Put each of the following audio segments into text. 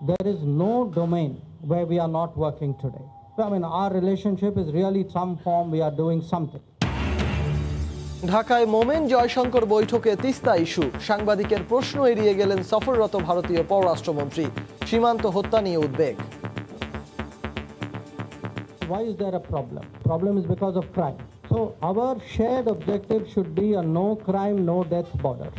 there is no domain where we are not working today. I mean, our relationship is really some form, we are doing something. ঢাকায় মোমেন জয়শঙ্কর বৈঠকে Teesta issue, সাংবাদিকের প্রশ্ন এড়িয়ে গেলেন সফররত ভারতীয় পররাষ্ট্রমন্ত্রী। সীমান্ত হত্যা নিয়ে উদ্বেগ। Why is there a problem? Problem is because of crime. So our shared objective should be a no crime, no death border.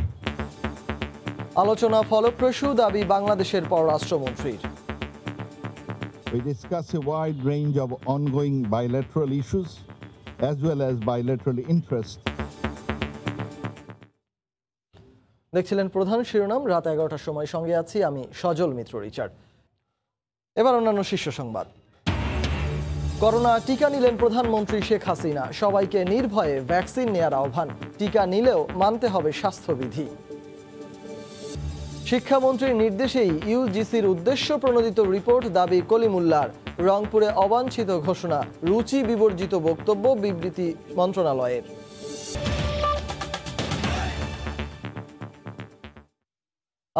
আলোচনা ফলপ্রসূ দাবি বাংলাদেশের পররাষ্ট্রমন্ত্রীর। We discuss a wide range of ongoing bilateral issues as well as bilateral interests. দেখছিলেন প্রধান শিরোনাম, রাত 11টার সময় সঙ্গে আছি আমি সজল মিত্র রিচার্ড। এবার অন্যান্য শীর্ষ সংবাদ। করোনা টিকা নিলেন প্রধানমন্ত্রী শেখ হাসিনা, সবাইকে নির্ভয়ে ভ্যাকসিন নেয়ার আহ্বান, টিকা নিলেও মানতে হবে স্বাস্থ্যবিধি। শিক্ষামন্ত্রীর নির্দেশেই ইউজিসির উদ্দেশ্য প্রণোদিত রিপোর্ট, দাবি কলিমুল্লাহর। রংপুরে অবাঞ্ছিত ঘোষণা, রুচি বিবর্জিত বক্তব্য, বিবৃতি মন্ত্রণালয়ের।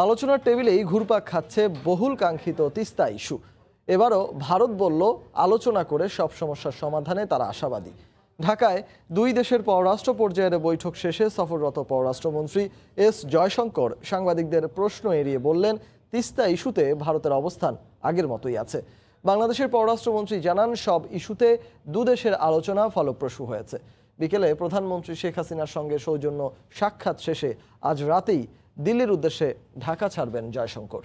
আলোচনার টেবিলেই ঘুরপাক খাচ্ছে বহুল কাঙ্ক্ষিত তিস্তা ইস্যু। এবারও ভারত বলল, আলোচনা করে সব সমস্যার সমাধানে তারা আশাবাদী। ঢাকায় দুই দেশের পররাষ্ট্র পর্যায়ের বৈঠক শেষে সফররত পররাষ্ট্রমন্ত্রী এস জয়শঙ্কর সাংবাদিকদের প্রশ্ন এড়িয়ে বললেন, তিস্তা ইস্যুতে ভারতের অবস্থান আগের মতোই আছে। বাংলাদেশের পররাষ্ট্রমন্ত্রী জানান, সব ইস্যুতে দুদেশের আলোচনা ফলপ্রসূ হয়েছে। বিকেলে প্রধানমন্ত্রী শেখ হাসিনার সঙ্গে সৌজন্য সাক্ষাৎ শেষে আজ রাতেই দিল্লির উদ্দেশ্যে ঢাকা ছাড়বেন জয়শঙ্কর।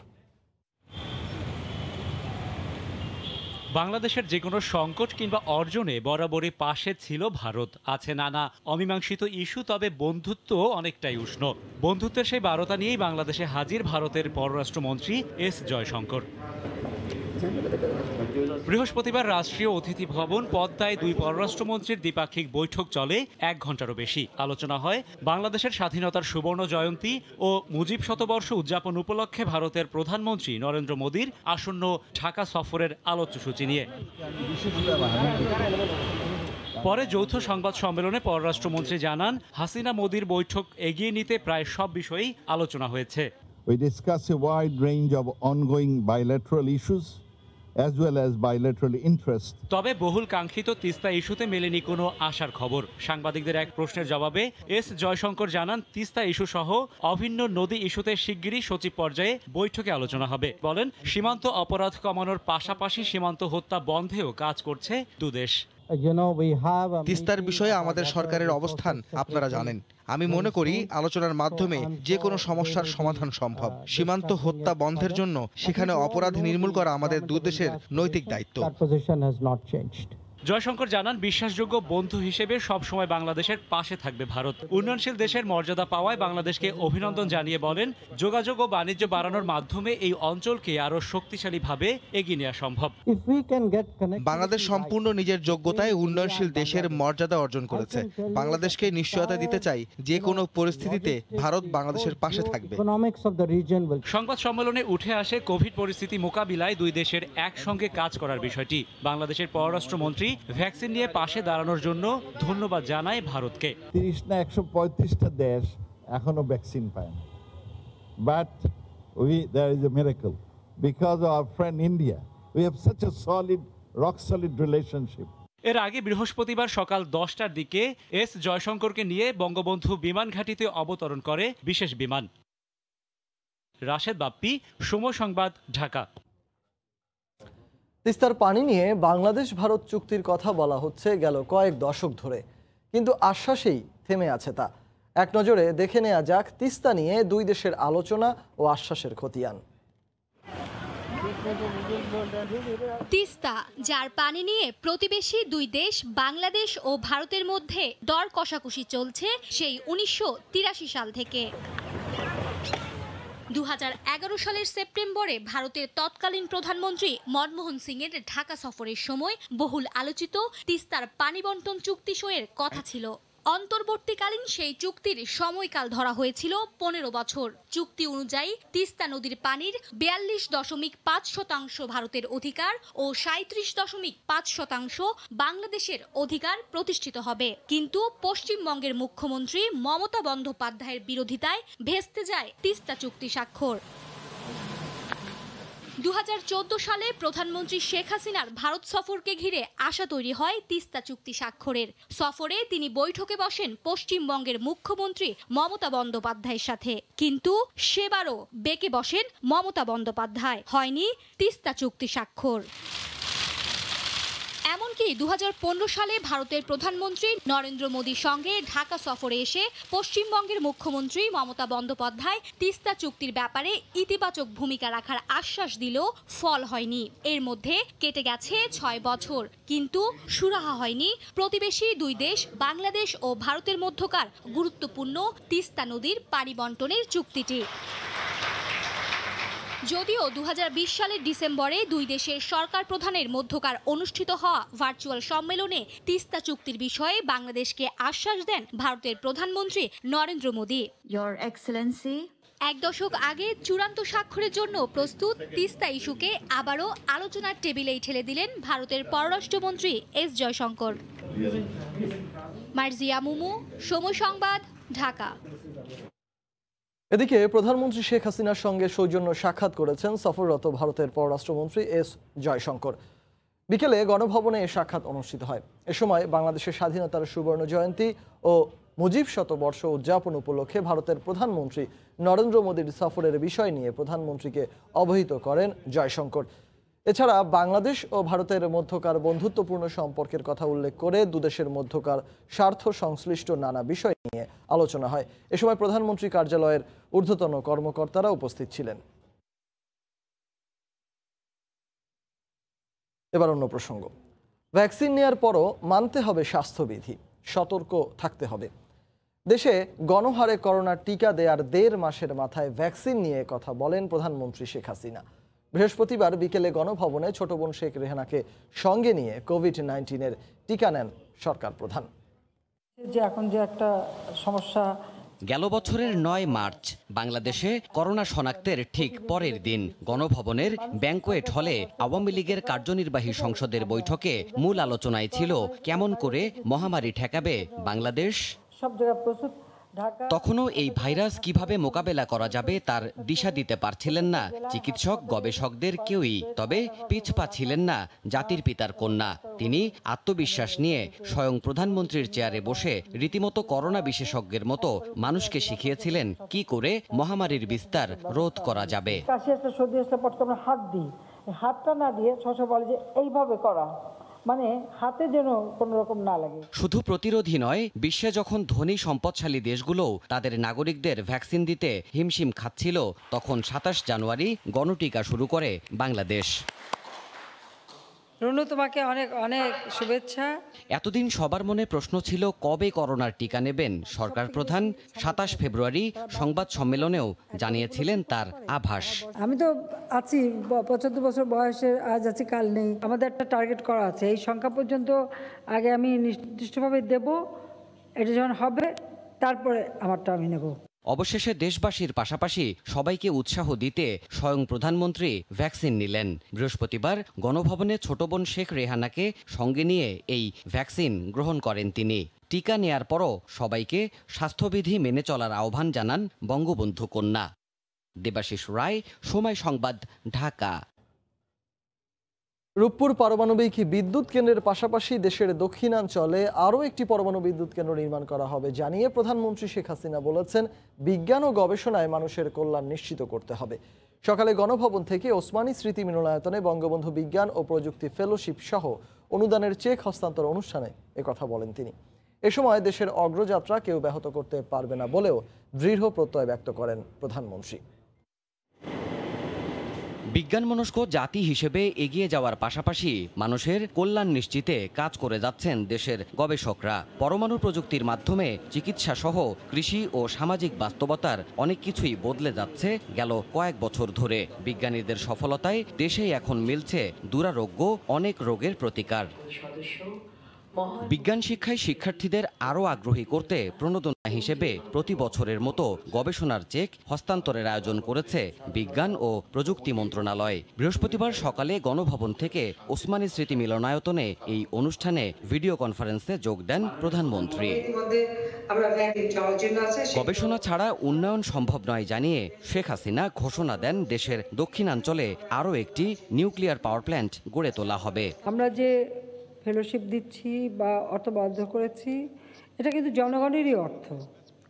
বাংলাদেশের যে কোনো সংকট কিংবা অর্জনে বরাবরই পাশে ছিল ভারত। আছে নানা অমীমাংসিত ইস্যু, তবে বন্ধুত্ব অনেকটাই উষ্ণ। বন্ধুত্বের সেই বারতা নিয়েই বাংলাদেশে হাজির ভারতের পররাষ্ট্রমন্ত্রী এস জয়শঙ্কর। বৃহস্পতিবার রাষ্ট্রীয় অতিথি ভবন পদ্মায় দুই পররাষ্ট্রমন্ত্রীর দ্বিপাক্ষিক বৈঠক চলে 1 ঘণ্টারও বেশি। আলোচনা হয় বাংলাদেশের স্বাধীনতার সুবর্ণ জয়ন্তী ও মুজিব শতবর্ষ উদযাপন উপলক্ষে ভারতের প্রধানমন্ত্রী নরেন্দ্র মোদীর আসন্ন ঢাকা সফরের আলোচ্যসূচি নিয়ে। পরে যৌথ সংবাদ সম্মেলনে পররাষ্ট্রমন্ত্রী জানান, হাসিনা মোদীর বৈঠক এগিয়ে নিতে প্রায় সব বিষয়েই আলোচনা হয়েছে। We discuss a wide range of ongoing bilateral issues as well as bilateral interests. তবে বহুল কাঙ্ক্ষিত তিস্তা ইস্যুতে মেলেনি কোনো আশার খবর। সাংবাদিকদের এক প্রশ্নের জবাবে এস জয়শঙ্কর জানান, তিস্তা ইস্যু সহ অভিন্ন নদী ইস্যুতে শিগগিরই সচিব পর্যায়ে বৈঠকে আলোচনা হবে। বলেন, সীমান্ত অপরাধ কমানোর পাশাপাশি সীমান্ত হত্যা বন্ধেও কাজ করছে দুদেশ। তিস্তার বিষয়ে আমাদের সরকারের অবস্থান আপনারা জানেন। আমি মনে করি আলোচনার মাধ্যমে যে কোনো সমস্যার সমাধান সম্ভব। সীমান্ত হত্যা বন্ধের জন্য সেখানে অপরাধ নির্মূল করা আমাদের দুদেশের নৈতিক দায়িত্ব। জয়শঙ্কর জানান, বিশ্বাসযোগ্য বন্ধু হিসেবে সবসময় বাংলাদেশের পাশে থাকবে ভারত। উন্নয়নশীল দেশের মর্যাদা পাওয়ায় বাংলাদেশকে অভিনন্দন জানিয়ে বলেন, যোগাযোগ ও বাণিজ্য বাড়ানোর মাধ্যমে এই অঞ্চলকে আরো শক্তিশালীভাবে এগিয়ে নেওয়া সম্ভব। বাংলাদেশ সম্পূর্ণ নিজের যোগ্যতায় উন্নয়নশীল দেশের মর্যাদা অর্জন করেছে। বাংলাদেশকে নিশ্চয়তা দিতে চাই, যে কোনো পরিস্থিতিতে ভারত বাংলাদেশের পাশে থাকবে। সংবাদ সম্মেলনে উঠে আসে কোভিড পরিস্থিতি মোকাবিলায় দুই দেশের একসঙ্গে কাজ করার বিষয়টি। বাংলাদেশের পররাষ্ট্রমন্ত্রী ভ্যাকসিন নিয়ে পাশে দাঁড়ানোর জন্য ধন্যবাদ জানায় ভারতকে। 30 না 135টা দেশ এখনো ভ্যাকসিন পায় না, but there is a miracle because of our friend India. We have such a rock solid relationship. এর আগে বৃহস্পতিবার সকাল 10টার দিকে এস জয়শঙ্করকে নিয়ে বঙ্গবন্ধু বিমান ঘাঁটিতে অবতরণ করে বিশেষ বিমান। রাশেদ বাপ্পি, সময় সংবাদ, ঢাকা। তিস্তার পানি নিয়ে বাংলাদেশ ভারত চুক্তির কথা বলা হচ্ছে গেল কয়েক দশক ধরে, কিন্তু আশ্বাসেই থেমে আছে তা। এক নজরে দেখে নেওয়া যাক তিস্তা নিয়ে দুই দেশের আলোচনা ও আশ্বাসের খতিয়ান। তিস্তা, যার পানি নিয়ে প্রতিবেশী দুই দেশ বাংলাদেশ ও ভারতের মধ্যে দর কষাকষি চলছে সেই 1983 সাল থেকে। 2011 সালের সেপ্টেম্বরে ভারতের তৎকালীন প্রধানমন্ত্রী মনমোহন সিংয়ের ঢাকা সফরের সময় বহুল আলোচিত তিস্তার পানি বন্টন চুক্তি সইয়ের কথা ছিল। অন্তর্বর্তীকালীন সেই চুক্তির সময়কাল ধরা হয়েছিল 15 বছর। চুক্তি অনুযায়ী তিস্তা নদীর পানির 42.5% ভারতের অধিকার ও 37.5% বাংলাদেশের অধিকার প্রতিষ্ঠিত হবে। কিন্তু পশ্চিমবঙ্গের মুখ্যমন্ত্রী মমতা বন্দ্যোপাধ্যায়ের বিরোধিতায় ভেস্তে যায় তিস্তা চুক্তি স্বাক্ষর। 2014 সালে প্রধানমন্ত্রী শেখ হাসিনার ভারত সফরকে ঘিরে আশা তৈরি হয় তিস্তা চুক্তি স্বাক্ষরের। সফরে তিনি বৈঠকে বসেন পশ্চিমবঙ্গের মুখ্যমন্ত্রী মমতা বন্দ্যোপাধ্যায়ের সাথে, কিন্তু সেবারও বেঁকে বসেন মমতা বন্দ্যোপাধ্যায়। হয়নি তিস্তা চুক্তি স্বাক্ষর। এমনকি 2015 সালে ভারতের প্রধানমন্ত্রী নরেন্দ্র মোদীর সঙ্গে ঢাকা সফরে এসে পশ্চিমবঙ্গের মুখ্যমন্ত্রী মমতা বন্দ্যোপাধ্যায় তিস্তা চুক্তির ব্যাপারে ইতিবাচক ভূমিকা রাখার আশ্বাস দিলেও ফল হয়নি। এর মধ্যে কেটে গেছে 6 বছর, কিন্তু সুরাহা হয়নি প্রতিবেশী দুই দেশ বাংলাদেশ ও ভারতের মধ্যকার গুরুত্বপূর্ণ তিস্তা নদীর পানি বণ্টনের চুক্তিটি। যদিও 2020 সালের ডিসেম্বরে দুই দেশের সরকার প্রধানের মধ্যকার অনুষ্ঠিত হওয়া ভার্চুয়াল সম্মেলনে তিস্তা চুক্তির বিষয়ে বাংলাদেশকে আশ্বাস দেন ভারতের প্রধানমন্ত্রী নরেন্দ্র মোদী। Your Excellency, এক দশক আগে চূড়ান্ত স্বাক্ষরের জন্য প্রস্তুত তিস্তা ইস্যুকে আবারও আলোচনার টেবিলেই ঠেলে দিলেন ভারতের পররাষ্ট্রমন্ত্রী এস জয়শঙ্কর। মার্জিয়া মুমু, সময় সংবাদ, ঢাকা। এদিকে প্রধানমন্ত্রী শেখ হাসিনার সঙ্গে সৌজন্য সাক্ষাৎ করেছেন সফররত ভারতের পররাষ্ট্রমন্ত্রী এস জয়শঙ্কর। বিকেলে গণভবনে এ সাক্ষাৎ অনুষ্ঠিত হয়। এ সময় বাংলাদেশের স্বাধীনতার সুবর্ণ জয়ন্তী ও মুজিব শতবর্ষ উদযাপন উপলক্ষে ভারতের প্রধানমন্ত্রী নরেন্দ্র মোদীর সফরের বিষয় নিয়ে প্রধানমন্ত্রীকে অবহিত করেন জয়শঙ্কর। এছাড়া বাংলাদেশ ও ভারতের মধ্যকার বন্ধুত্বপূর্ণ সম্পর্কের কথা উল্লেখ করে দুদেশের মধ্যকার স্বার্থ সংশ্লিষ্ট নানা বিষয় নিয়ে আলোচনা হয়। এ সময় প্রধানমন্ত্রী কার্যালয়ের ঊর্ধ্বতন কর্মকর্তারা উপস্থিত ছিলেন। এবার অন্য প্রসঙ্গ। ভ্যাকসিন নেওয়ার পরও মানতে হবে স্বাস্থ্যবিধি, সতর্ক থাকতে হবে। দেশে গণহারে করোনার টিকা দেওয়ার 1.5 মাসের মাথায় ভ্যাকসিন নিয়ে কথা বলেন প্রধানমন্ত্রী শেখ হাসিনা। বৃহস্পতিবার বিকেলে গণভবনে ছোট বোন শেখ রেহানাকে সঙ্গে নিয়ে কোভিড-19-এর টিকা নেন সরকার প্রধান। যে এখন যে একটা সমস্যা, গেল বছরের 9 মার্চ বাংলাদেশে করোনা শনাক্তের ঠিক পরের দিন গণভবনের ব্যাংকোয়েট হলে আওয়ামী লীগের কার্যনির্বাহী সংসদের বৈঠকে মূল আলোচনায় ছিল কেমন করে মহামারী ঠেকাবে বাংলাদেশ। সব জায়গায় প্রস্তুত। তখনও এই ভাইরাস কিভাবে মোকাবেলা করা যাবে তার দিশা দিতে পারছিলেন না চিকিৎসক গবেষকদের কেউই। তবে পিছপা ছিলেন না জাতির পিতার কন্যা। তিনি আত্মবিশ্বাস নিয়ে স্বয়ং প্রধানমন্ত্রীর চেয়ারে বসে রীতিমতো করোনা বিশেষজ্ঞের মতো মানুষকে শিখিয়েছিলেন কি করে মহামারীর বিস্তার রোধ করা যাবে। কাশি আসলে, সর্দি আসলে পটকে আমরা হাত দিই, হাতটা না দিয়ে সবসময় বলে যে এইভাবে করা, মানে হাতে যেন কোনো রকম না লাগে। শুধু প্রতিরোধী নয়, বিশ্বে যখন ধনী সম্পদশালী দেশগুলোও তাদের নাগরিকদের ভ্যাকসিন দিতে হিমশিম খাচ্ছিল, তখন 27 জানুয়ারি গণটিকা শুরু করে বাংলাদেশ। রুনু, তোমাকে অনেক অনেক শুভেচ্ছা। এতদিন সবার মনে প্রশ্ন ছিল কবে করোনার টিকা নেবেন সরকার প্রধান। 27 ফেব্রুয়ারি সংবাদ সম্মেলনেও জানিয়েছিলেন তার আভাস। আমি তো আছি 75 বছর বয়সে, আজ আছি কাল নেই। আমাদের একটা টার্গেট করা আছে, এই সংখ্যা পর্যন্ত আগে আমি নির্দিষ্টভাবে দেব, এটা যখন হবে তারপরে আমারটা আমি নেব। অবশেষে দেশবাসীর পাশাপাশি সবাইকে উৎসাহ দিতে স্বয়ং প্রধানমন্ত্রী ভ্যাকসিন নিলেন। বৃহস্পতিবার গণভবনে ছোট বোন শেখ রেহানাকে সঙ্গে নিয়ে এই ভ্যাকসিন গ্রহণ করেন তিনি। টিকা নেয়ার পরও সবাইকে স্বাস্থ্যবিধি মেনে চলার আহ্বান জানান বঙ্গবন্ধু কন্যা। দেবাশিস রায়, সময় সংবাদ, ঢাকা। রূপপুর পারমাণবিক বিদ্যুৎ কেন্দ্রের পাশাপাশি দেশের দক্ষিণাঞ্চলে আরও একটি পরমাণু বিদ্যুৎ কেন্দ্র নির্মাণ করা হবে জানিয়ে প্রধানমন্ত্রী শেখ হাসিনা বলেছেন, বিজ্ঞান ও গবেষণায় মানুষের কল্যাণ নিশ্চিত করতে হবে। সকালে গণভবন থেকে ওসমানী স্মৃতি মিলনায়তনে বঙ্গবন্ধু বিজ্ঞান ও প্রযুক্তি ফেলোশিপ সহ অনুদানের চেক হস্তান্তর অনুষ্ঠানে একথা বলেন তিনি। এ সময় দেশের অগ্রযাত্রা কেউ ব্যাহত করতে পারবে না বলেও দৃঢ় প্রত্যয় ব্যক্ত করেন প্রধানমন্ত্রী। বিজ্ঞানমনস্ক জাতি হিসেবে এগিয়ে যাওয়ার পাশাপাশি মানুষের কল্যাণ নিশ্চিতে কাজ করে যাচ্ছেন দেশের গবেষকরা। পরমাণু প্রযুক্তির মাধ্যমে চিকিৎসা সহ কৃষি ও সামাজিক বাস্তবতার অনেক কিছুই বদলে যাচ্ছে গেল কয়েক বছর ধরে। বিজ্ঞানীদের সফলতায় দেশেই এখন মিলছে দুরারোগ্য অনেক রোগের প্রতিকার। বিজ্ঞান শিক্ষায় শিক্ষার্থীদের আরও আগ্রহী করতে প্রণোদনা হিসেবে প্রতি বছরের মতো গবেষণার চেক হস্তান্তরের আয়োজন করেছে বিজ্ঞান ও প্রযুক্তি মন্ত্রণালয়। বৃহস্পতিবার সকালে গণভবন থেকে ওসমানী স্মৃতি মিলনায়তনে এই অনুষ্ঠানে ভিডিও কনফারেন্সে যোগ দেন প্রধানমন্ত্রী। আমরা ভ্যালিড যাওয়ার জন্য আছে। গবেষণা ছাড়া উন্নয়ন সম্ভব নয় জানিয়ে শেখ হাসিনা ঘোষণা দেন দেশের দক্ষিণাঞ্চলে আরও একটি নিউক্লিয়ার পাওয়ার প্ল্যান্ট গড়ে তোলা হবে। আমরা যে ফেলোশিপ দিচ্ছি বা অর্থ বরাদ্দ করেছি এটা কিন্তু জনগণেরই অর্থ,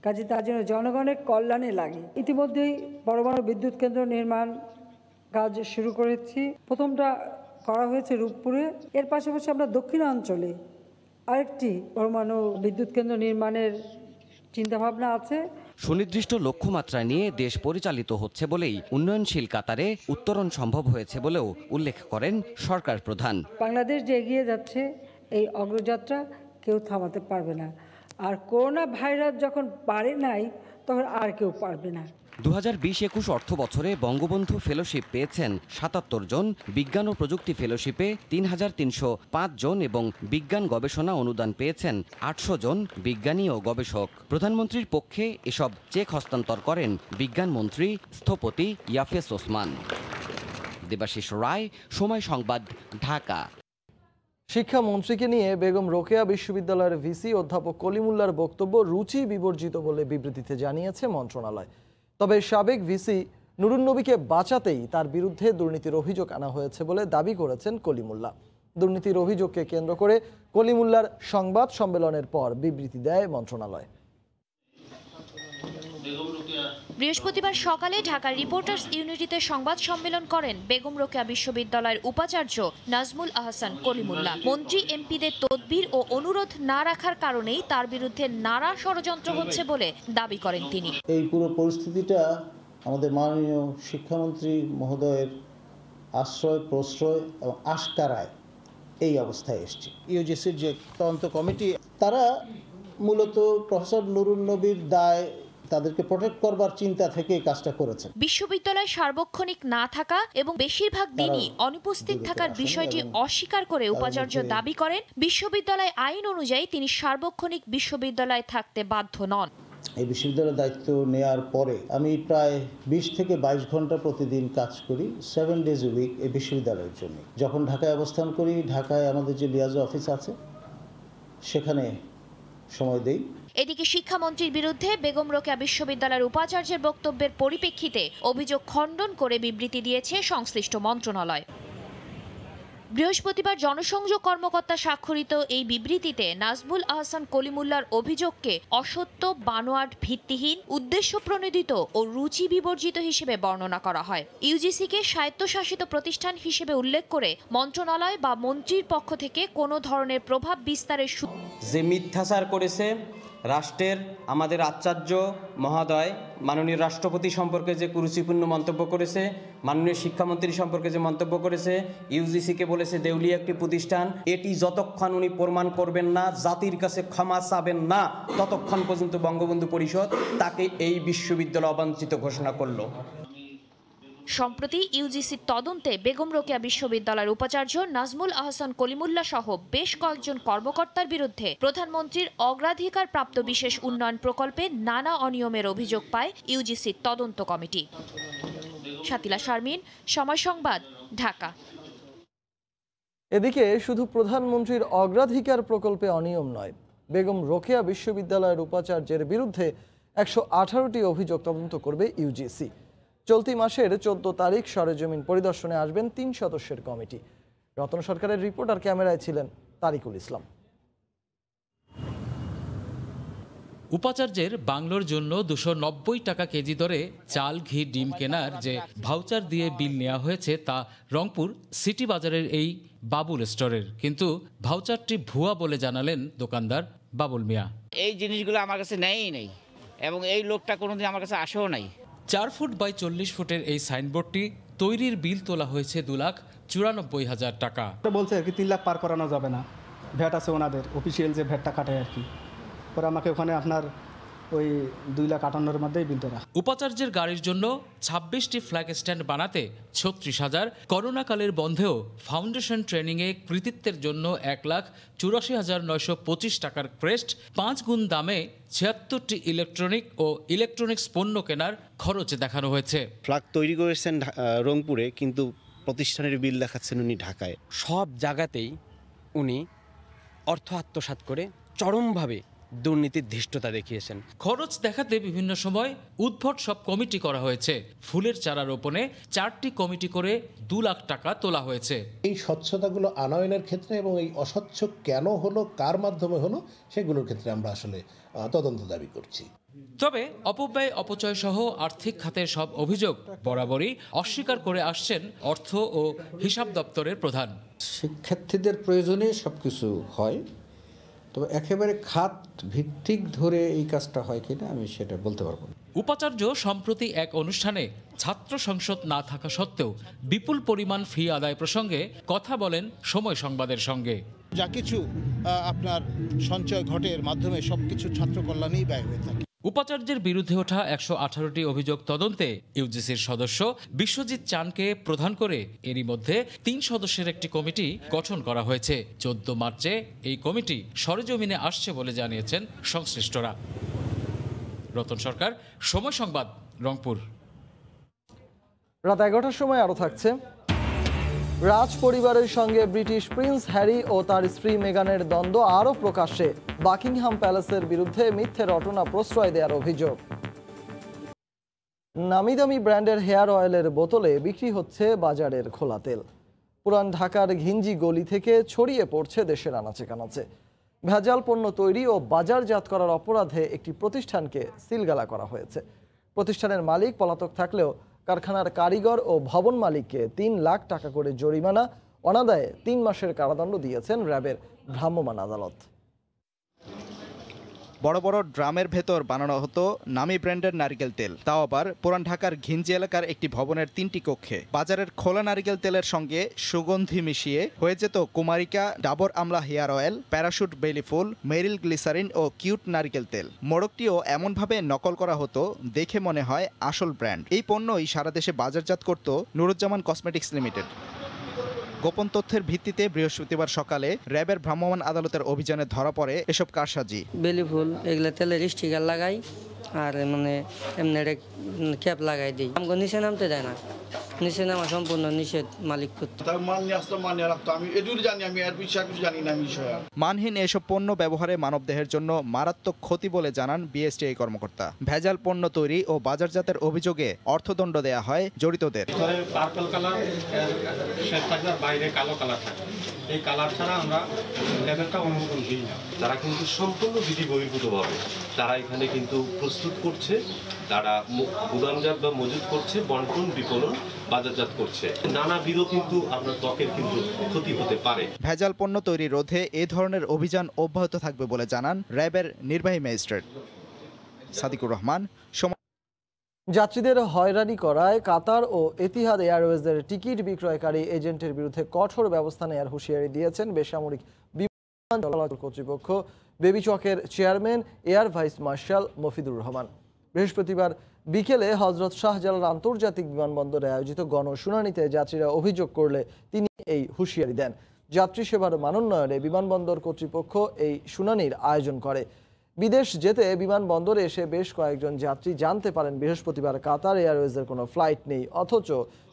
কাজে তার জন্য জনগণের কল্যাণে লাগে। ইতিমধ্যেই পরমাণু বিদ্যুৎ কেন্দ্র নির্মাণ কাজ শুরু করেছি। প্রথমটা করা হয়েছে রূপপুরে। এর পাশাপাশি আমরা দক্ষিণাঞ্চলে আরেকটি পরমাণু বিদ্যুৎ কেন্দ্র নির্মাণের চিন্তাভাবনা আছে। সুনির্দিষ্ট লক্ষ্যমাত্রা নিয়ে দেশ পরিচালিত হচ্ছে বলেই উন্নয়নশীল কাতারে উত্তরণ সম্ভব হয়েছে বলেও উল্লেখ করেন সরকার প্রধান। বাংলাদেশ যে এগিয়ে যাচ্ছে এই অগ্রযাত্রা কেউ থামাতে পারবে না, আর করোনা ভাইরাস যখন পারে নাই তখন আর কেউ পারবে না। 2020-21 অর্থ বছরে বঙ্গবন্ধু ফেলোশিপ পেয়েছেন 77 জন, বিজ্ঞান ও প্রযুক্তি ফেলোশিপে 3305 জন এবং বিজ্ঞান গবেষণা অনুদান পেয়েছেন 800 জন বিজ্ঞানী ও গবেষক। প্রধানমন্ত্রীর পক্ষে এসব চেক হস্তান্তর করেন বিজ্ঞানমন্ত্রী স্থপতি ইয়াফেস ওসমান। দেবাশিস রায়, সময় সংবাদ, ঢাকা। শিক্ষামন্ত্রীকে নিয়ে বেগম রোকেয়া বিশ্ববিদ্যালয়ের ভিসি অধ্যাপক কলিমুল্লাহর বক্তব্য রুচি বিবর্জিত বলে বিবৃতিতে জানিয়েছে মন্ত্রণালয়। তবে সাবেক ভিসি নুরুন নবীকে বাঁচাতেই তার বিরুদ্ধে দুর্নীতির অভিযোগ আনা হয়েছে বলে দাবি করেছেন কলিমুল্লাহ। দুর্নীতির অভিযোগকে কেন্দ্র করে কলিমুল্লাহর সংবাদ সম্মেলনের পর বিবৃতি দেয় মন্ত্রণালয়। বৃহস্পতিবার সকালে ঢাকার রিপোর্টার্স ইউনিটিতে সংবাদ সম্মেলন করেন বেগম রোকেয়া বিশ্ববিদ্যালয়ের উপাচার্য নাজমুল আহসান কলিমুল্লাহ। মন্ত্রী এমপিদের তদবির ও অনুরোধ না রাখার কারণেই তার বিরুদ্ধে নানা ষড়যন্ত্র হচ্ছে বলে দাবি করেন তিনি। এই পুরো পরিস্থিতিটা আমাদের মাননীয় শিক্ষামন্ত্রী মহোদয়ের আশ্রয় প্রশ্রয় এবং আশকারায় এই অবস্থায় এসছে। ইউজিসির যে তদন্ত কমিটি তারা মূলত প্রফেসর নুরুন নবীর দায় তাদেরকে প্রোটেক্ট করবার চিন্তা থেকে কাজটা করেছেন। বিশ্ববিদ্যালয় সার্বক্ষণিক না থাকা এবং বেশিরভাগ দিনই অনুপস্থিত থাকার বিষয়টি অস্বীকার করে উপাচার্য দাবি করেন বিশ্ববিদ্যালয় আইন অনুযায়ী তিনি সার্বক্ষণিক বিশ্ববিদ্যালয়ে থাকতে বাধ্য নন। এই বিশ্ববিদ্যালয়ের দায়িত্ব নেওয়ার পরে আমি প্রায় 20 থেকে 22 ঘন্টা প্রতিদিন কাজ করি 7 ডেজ এ উইক এই বিশ্ববিদ্যালয়ের জন্য। যখন ঢাকায় অবস্থান করি, ঢাকায় আমাদের যে লিয়াজো অফিস আছে সেখানে সময় দেই। এদিকে শিক্ষামন্ত্রীর বিরুদ্ধে বেগম রোকেয়া বিশ্ববিদ্যালয়ের উপাচার্যের বক্তব্যের পরিপ্রেক্ষিতে অভিযোগ খণ্ডন করে বিবৃতি দিয়েছে সংশ্লিষ্ট মন্ত্রণালয়। বৃহস্পতিবার জনসংযোগ কর্মকর্তা স্বাক্ষরিত এই বিবৃতিতে নাজমুল আহসান কলিমুল্লাহর অভিযোগকে অসত্য, বানোয়াট, ভিত্তিহীন, উদ্দেশ্যপ্রণোদিত ও রুচি বিবর্জিত হিসেবে বর্ণনা করা হয়। ইউজিসিকে স্বায়ত্তশাসিত প্রতিষ্ঠান হিসেবে উল্লেখ করে মন্ত্রণালয় বা মন্ত্রীর পক্ষ থেকে কোনো ধরনের প্রভাব বিস্তারের যে মিথ্যাচার করেছে রাষ্ট্রের আমাদের আচার্য মহোদয় মাননীয় রাষ্ট্রপতি সম্পর্কে যে কুরুচিপূর্ণ মন্তব্য করেছে, মাননীয় শিক্ষামন্ত্রী সম্পর্কে যে মন্তব্য করেছে, ইউজিসিকে বলেছে দেউলিয়া একটি প্রতিষ্ঠান, এটি যতক্ষণ উনি প্রমাণ করবেন না, জাতির কাছে ক্ষমা চাবেন না, ততক্ষণ পর্যন্ত বঙ্গবন্ধু পরিষদ তাকে এই বিশ্ববিদ্যালয় অবাঞ্ছিত ঘোষণা করলো। সম্প্রতি ইউজিসির তদন্তে বেগম রোকেয়া বিশ্ববিদ্যালয়ের উপাচার্য নাজমুল আহসান কলিমুল্লাহ সহ বেশ কয়েকজন কর্মকর্তার বিরুদ্ধে প্রধানমন্ত্রীর অগ্রাধিকার প্রাপ্ত বিশেষ উন্নয়ন প্রকল্পে নানা অনিয়মের অভিযোগ পায় ইউজিসির তদন্ত কমিটি। শাতিলা শারমিন, সময় সংবাদ, ঢাকা। এদিকে শুধু প্রধানমন্ত্রীর অগ্রাধিকার প্রকল্পে অনিয়ম নয়, বেগম রোকেয়া বিশ্ববিদ্যালয়ের উপাচার্যের বিরুদ্ধে 118টি অভিযোগ তদন্ত করবে ইউজিসি। চলতি মাসের 14 তারিখ সরেজমিন পরিদর্শনে আসবেন 3 সদস্যের কমিটি। রতন সরকারের রিপোর্ট আর ক্যামেরায় ছিলেন তারিকুল ইসলাম। উপাচার্যের বাংলোর জন্য 290 টাকা কেজি দরে চাল, ঘি, ডিম কেনার যে ভাউচার দিয়ে বিল নেওয়া হয়েছে তা রংপুর সিটি বাজারের এই বাবুল স্টোরের, কিন্তু ভাউচারটি ভুয়া বলে জানালেন দোকানদার বাবুল মিয়া। এই জিনিসগুলো আমার কাছে নেই এবং এই লোকটা কোনোদিন আমার কাছে আসেও নাই। 4 ফুট বাই 40 ফুটের এই সাইনবোর্ডটি তৈরির বিল তোলা হয়েছে 2,94,000 টাকা। বলছে আর কি 3 লাখ পার করানো যাবে না, ভ্যাট আছে ওনাদের অফিসিয়াল যে ভ্যাটটা কাটে আর কি, পরে আমাকে ওখানে আপনার ওই 2,58,000-এর মধ্যেই বিল দেওয়া। উপাচার্যের গাড়ির জন্য 26টি ফ্ল্যাগ স্ট্যান্ড বানাতে 36,000, করোনাকালের বন্ধেও ফাউন্ডেশন ট্রেনিংয়ে কৃতিত্বের জন্য 1,84,925 টাকার ক্রেস্ট, 5 গুণ দামে 76টি ইলেকট্রনিক ও ইলেকট্রনিক্স পণ্য কেনার খরচ দেখানো হয়েছে। ফ্ল্যাগ তৈরি করেছেন রংপুরে, কিন্তু প্রতিষ্ঠানের বিল দেখাচ্ছেন উনি ঢাকায়। সব জায়গাতেই উনি অর্থ আত্মসাৎ করে চরমভাবে দুর্নীতির ধৃষ্টতা দেখিয়েছেন। খরচ দেখাতে বিভিন্ন সময় উদ্ভট সব কমিটি করা হয়েছে। ফুলের চারা রোপণে 4টি কমিটি করে 2 লাখ টাকা তোলা হয়েছে। এই স্বচ্ছতাগুলো আনয়নের ক্ষেত্রে এবং এই অস্বচ্ছ কেন হলো, কার মাধ্যমে হলো, সেগুলোর ক্ষেত্রে আমরা আসলে তদন্ত দাবি করছি। তবে অপব্যয় অপচয় সহ আর্থিক খাতের সব অভিযোগ বরাবরই অস্বীকার করে আসছেন অর্থ ও হিসাব দপ্তরের প্রধান। শিক্ষার্থীদের প্রয়োজনে সবকিছু হয়, তবে একেবারে খাত ভিত্তিক ধরে এই কাজটা হয় কিনা আমি সেটা বলতে পারবো না। উপাচার্য সম্প্রতি এক অনুষ্ঠানে ছাত্র সংসদ না থাকা সত্ত্বেও বিপুল পরিমাণ ফি আদায় প্রসঙ্গে কথা বলেন সময় সংবাদের সঙ্গে। যা কিছু আপনার সঞ্চয় ঘটে এর মাধ্যমে সবকিছু ছাত্র কল্যাণেই ব্যয় হয়ে থাকে। উপাচার্যের বিরুদ্ধে ওঠা 118টি অভিযোগ তদন্তে ইউজিসির সদস্য বিশ্বজিৎ চানকে প্রধান করে এরই মধ্যে 3 সদস্যের একটি কমিটি গঠন করা হয়েছে। 14 মার্চে এই কমিটি সরেজমিনে আসছে বলে জানিয়েছেন সংশ্লিষ্টরা। রতন সরকার, সময় সংবাদ, রংপুর। রাত 11টার সময় আরও থাকছে। রাজ পরিবারের সঙ্গে ব্রিটিশ প্রিন্স হ্যারি ও তার স্ত্রী মেগানের দ্বন্দ্ব আরও প্রকাশ্যে। বাকিংহাম প্যালেসের বিরুদ্ধে মিথ্যে রটনা প্রশ্রয় দেওয়ার অভিযোগ। নামি দামি ব্র্যান্ডের হেয়ার অয়েলের বোতলে বিক্রি হচ্ছে বাজারের খোলা তেল। পুরান ঢাকার ঘিঞ্জি গলি থেকে ছড়িয়ে পড়ছে দেশের আনাচে কানাচে। ভেজাল পণ্য তৈরি ও বাজারজাত করার অপরাধে একটি প্রতিষ্ঠানকে সিলগালা করা হয়েছে। প্রতিষ্ঠানের মালিক পলাতক থাকলেও কারখানার কারিগর ও ভবন মালিককে 3 লাখ টাকা করে জরিমানা, অনাদায়ে 3 মাসের কারাদণ্ড দিয়েছেন র্যাবের ভ্রাম্যমাণ আদালত। বড় বড় ড্রামের ভেতর বানানো হতো নামি ব্র্যান্ডের নারিকেল তেল, তাও আবার পুরান ঢাকার ঘিঞ্জি এলাকার একটি ভবনের 3টি কক্ষে। বাজারের খোলা নারিকেল তেলের সঙ্গে সুগন্ধি মিশিয়ে হয়ে যেত কুমারিকা, ডাবর আমলা হেয়ার অয়েল, প্যারাশুট বেলি ফুল, মেরিল গ্লিসারিন ও কিউট নারিকেল তেল। মোড়কটিও এমনভাবে নকল করা হতো দেখে মনে হয় আসল ব্র্যান্ড। এই পণ্যই সারা দেশে বাজারজাত করত নুরুজ্জামান কসমেটিক্স লিমিটেড। গোপন তথ্যের ভিত্তিতে বৃহস্পতিবার সকালে র্যাবের ভ্রাম্যমাণ আদালতের অভিযানে ধরা পড়ে এসব কারসাজি। বেলি ফুল এগুলো তেলের স্টিকার লাগাই আর মানে এমনি ক্যাপ লাগাই দিই। আমাকে নিচে নামতে দেয় না, নিচে নামা সম্পূর্ণ নিষেধ মালিক করতে। মানহীন এসব পণ্য ব্যবহারে মানবদেহের জন্য মারাত্মক ক্ষতি বলে জানান বিএসটিআই কর্মকর্তা। ভেজাল পণ্য তৈরি ও বাজারজাতের অভিযোগে অর্থদণ্ড দেয়া হয় জড়িতদের। পার্পল কালার বাইরে কালো কালার থাকে, এই কালার ছাড়া আমরা লেভেলটা অনুমোদন দিই না। তারা কিন্তু সম্পূর্ণ বিধি বহির্ভূতভাবে তারা এখানে কিন্তু প্রস্তুত করছে, তারা গুদামজাত বা মজুত করছে, বন্টন, বিপণন, বাজারজাত করছে। নানাবিধ কিন্তু আপনার ত্বকের কিন্তু ক্ষতি হতে পারে। ভেজাল পণ্য তৈরি রোধে এ ধরনের অভিযান অব্যাহত থাকবে বলে জানান র্যাবের নির্বাহী ম্যাজিস্ট্রেট সাদিকুর রহমান। যাত্রীদের হয়রানি করায় কাতার ও এতিহাদ এয়ারওয়েজের টিকিট বিক্রয়কারী এজেন্টের বিরুদ্ধে কঠোর ব্যবস্থা নেওয়ার হুঁশিয়ারি দিয়েছেন বেসামরিক বিমান চলাচল কর্তৃপক্ষ বেবিচকের chairman air vice marshal Mofidur Rahman. বৃহস্পতিবার বিকেলে হজরত শাহজালাল আন্তর্জাতিক বিমানবন্দরে আয়োজিত গণশুনানিতে যাত্রীরা অভিযোগ করলে তিনি এই হুঁশিয়ারি দেন। যাত্রী সেবার মানোন্নয়নে বিমানবন্দর কর্তৃপক্ষ এই শুনানির আয়োজন করে। বিদেশ যেতে বিমানবন্দরে এসে বেশ কয়েকজন যাত্রী জানতে পারেন বৃহস্পতিবার কাতার এয়ারওয়েজের কোনো ফ্লাইট নেই, অথচ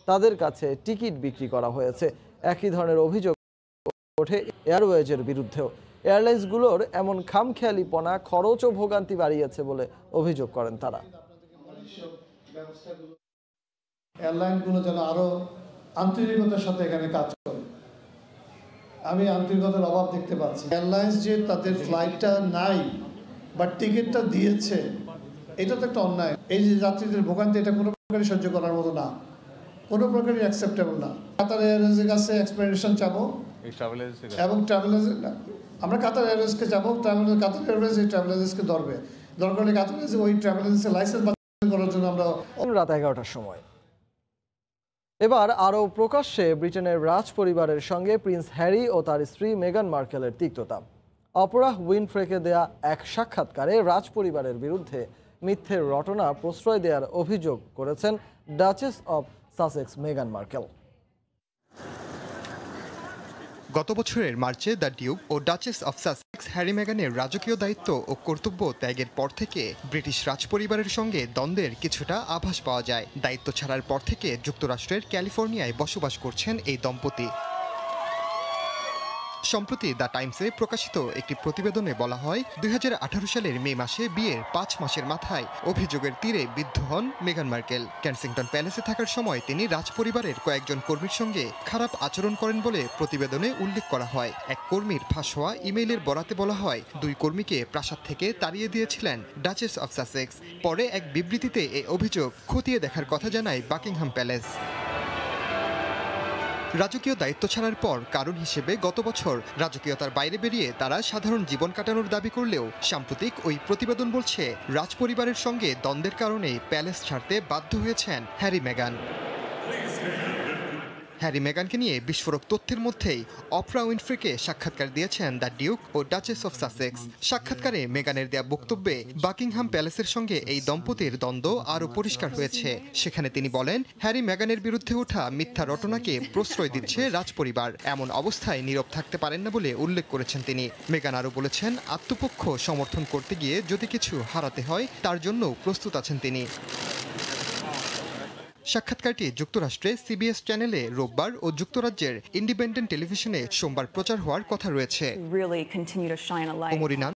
তাদের কাছে টিকিট বিক্রি করা হয়েছে। একই ধরনের অভিযোগ ওঠে এয়ারওয়েজের বিরুদ্ধেও। এয়ারলাইন্সগুলোর এমন খামখেয়ালিপনা খরচ ও ভোগান্তি বাড়িয়েছে বলে অভিযোগ করেন তারা। এয়ারলাইনগুলো যেন আরো আন্তরিকতার সাথে এখানে কাজ করে, আমি আন্তরিকতার অভাব দেখতে পাচ্ছি। এয়ারলাইন্স যে তাদের ফ্লাইটটা নাই বা টিকিটটা দিয়েছে, এটা তো একটা অন্যায়। এই যে যাত্রীদের ভোগান্তি, এটা কোনো প্রকারই সহ্য করার মতো না, কোনো প্রকারই অ্যাকসেপ্টেবল না। কাতার এয়ারওয়েজের কাছে এক্সপ্লেনেশন চাবো এবং ট্রাভেল এজেন্ট, আমরা কাতার এয়ারওয়েজকে যাবো, কাতার এয়ারওয়েজ এই ট্রাভেল এজেন্টকে ধরবে, দরকার হলে কাতার এয়ারওয়েজ ওই ট্রাভেল এজেন্সির লাইসেন্স বাতিল করার জন্য আমরা। রাত 11টার সময় এবার আরও প্রকাশ্যে ব্রিটেনের রাজ পরিবারের সঙ্গে প্রিন্স হ্যারি ও তার স্ত্রী মেগান মার্কেলের তিক্ততা। অপরাহ উইনফ্রেকে দেয়া এক সাক্ষাৎকারে রাজ পরিবারের বিরুদ্ধে মিথ্যে রটনা প্রশ্রয় দেওয়ার অভিযোগ করেছেন ডাচেস অব সাসেক্স মেগান মার্কেল। গত বছরের মার্চে দ্য ডিউক ও ডাচেস অফ সাসেক্স হ্যারি মেগানের রাজকীয় দায়িত্ব ও কর্তব্য ত্যাগের পর থেকে ব্রিটিশ রাজপরিবারের সঙ্গে দ্বন্দ্বের কিছুটা আভাস পাওয়া যায়। দায়িত্ব ছাড়ার পর থেকে যুক্তরাষ্ট্রের ক্যালিফোর্নিয়ায় বসবাস করছেন এই দম্পতি। সম্প্রতি দ্য টাইমসে প্রকাশিত একটি প্রতিবেদনে বলা হয় 2018 সালের মে মাসে বিয়ের 5 মাসের মাথায় অভিযোগের তীরে বিদ্ধ হন মেগান মার্কেল। কেনসিংটন প্যালেসে থাকার সময় তিনি রাজপরিবারের কয়েকজন কর্মীর সঙ্গে খারাপ আচরণ করেন বলে প্রতিবেদনে উল্লেখ করা হয়। এক কর্মীর ফাঁস হওয়া ইমেইলের বরাতে বলা হয় 2 কর্মীকে প্রাসাদ থেকে তাড়িয়ে দিয়েছিলেন ডাচেস অফ সাসেক্স। পরে এক বিবৃতিতে এই অভিযোগ খতিয়ে দেখার কথা জানায় বাকিংহাম প্যালেস। রাজকীয় দায়িত্ব ছাড়ার পর কারণ হিসেবে গত বছর রাজকীয়তার বাইরে বেরিয়ে তারা সাধারণ জীবন কাটানোর দাবি করলেও সাম্প্রতিক ওই প্রতিবেদন বলছে রাজপরিবারের সঙ্গে দ্বন্দ্বের কারণে প্যালেস ছাড়তে বাধ্য হয়েছেন হ্যারি মেগান। হ্যারি মেগানকে নিয়ে বিস্ফোরক তথ্যের মধ্যেই অপ্রা উইনফ্রেকে সাক্ষাৎকার দিয়েছেন দ্য ডিউক ও ডাচেস অফ সাসেক্স। সাক্ষাৎকারে মেগানের দেয়া বক্তব্যে বাকিংহাম প্যালেসের সঙ্গে এই দম্পতির দ্বন্দ্ব আরও পরিষ্কার হয়েছে। সেখানে তিনি বলেন, হ্যারি মেগানের বিরুদ্ধে ওঠা মিথ্যা রটনাকে প্রশ্রয় দিচ্ছে রাজপরিবার। এমন অবস্থায় নীরব থাকতে পারেন না বলে উল্লেখ করেছেন তিনি। মেগান আরও বলেছেন, আত্মপক্ষ সমর্থন করতে গিয়ে যদি কিছু হারাতে হয় তার জন্য প্রস্তুত আছেন তিনি। সাক্ষাৎকারটি যুক্তরাষ্ট্রে সিবিএস চ্যানেলে রোববার ও যুক্তরাজ্যের ইন্ডিপেন্ডেন্ট টেলিভিশনে সোমবার প্রচার হওয়ার কথা রয়েছে।